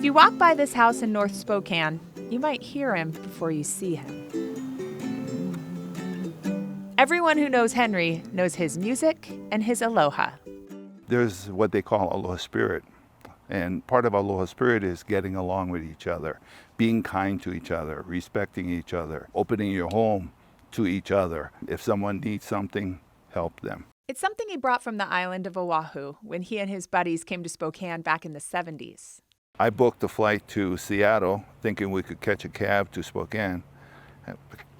you walk by this house in North Spokane, you might hear him before you see him. Everyone who knows Henry knows his music and his aloha. There's what they call aloha spirit. And part of aloha spirit is getting along with each other, being kind to each other, respecting each other, opening your home to each other. If someone needs something, help them. It's something he brought from the island of Oahu when he and his buddies came to Spokane back in the 70s. I booked a flight to Seattle thinking we could catch a cab to Spokane.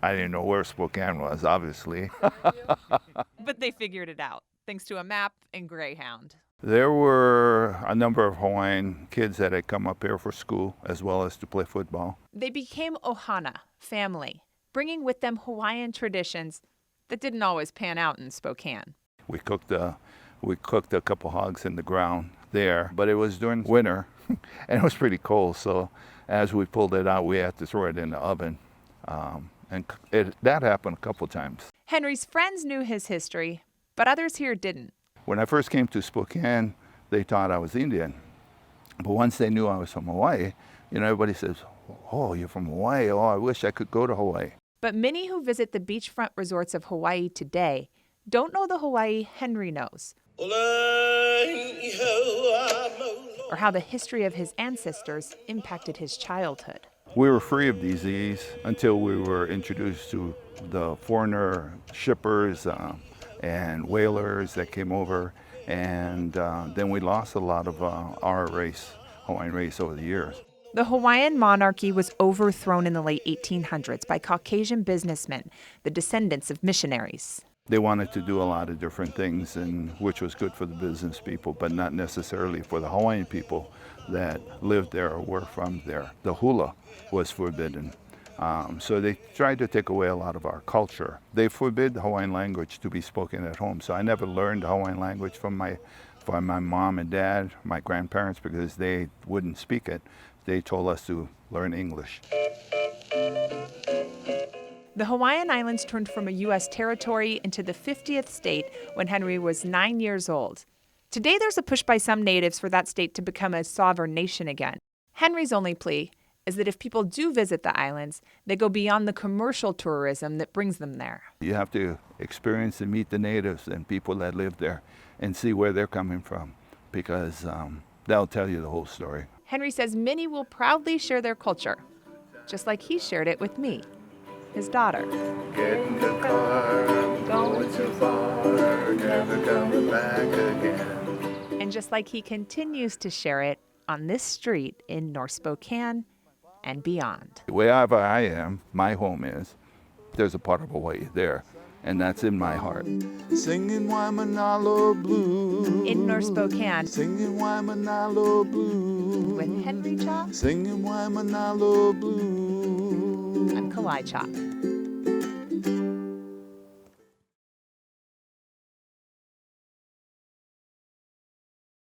I didn't know where Spokane was, obviously. But they figured it out, thanks to a map and Greyhound. There were a number of Hawaiian kids that had come up here for school as well as to play football. They became ohana, family, bringing with them Hawaiian traditions that didn't always pan out in Spokane. We cooked a couple hogs in the ground there, but it was during winter and it was pretty cold. So as we pulled it out, we had to throw it in the oven. That happened a couple times. Henry's friends knew his history, but others here didn't. When I first came to Spokane, they thought I was Indian. But once they knew I was from Hawaii, everybody says, "Oh, you're from Hawaii. Oh, I wish I could go to Hawaii." But many who visit the beachfront resorts of Hawaii today don't know the Hawaii Henry knows, or how the history of his ancestors impacted his childhood. We were free of disease until we were introduced to the foreigner shippers and whalers that came over, and then we lost a lot of our race, Hawaiian race, over the years. The Hawaiian monarchy was overthrown in the late 1800s by Caucasian businessmen, the descendants of missionaries. They wanted to do a lot of different things, which was good for the business people, but not necessarily for the Hawaiian people that lived there or were from there. The hula was forbidden. So they tried to take away a lot of our culture. They forbid the Hawaiian language to be spoken at home. So I never learned the Hawaiian language from my mom and dad, my grandparents, because they wouldn't speak it. They told us to learn English. The Hawaiian Islands turned from a U.S. territory into the 50th state when Henry was 9 years old. Today there's a push by some natives for that state to become a sovereign nation again. Henry's only plea is that if people do visit the islands, they go beyond the commercial tourism that brings them there. You have to experience and meet the natives and people that live there and see where they're coming from, because they'll tell you the whole story. Henry says many will proudly share their culture, just like he shared it with me, his daughter. Get in the car, I'm going too far, never coming back again. And just like he continues to share it on this street in North Spokane and beyond. Wherever I am, my home is, there's a part of Hawaii there, and that's in my heart. Singing Waimanalo Blue. In North Spokane. Singing Waimanalo Blue. With Henry Chock. Singing Waimanalo Blue. I'm Chock.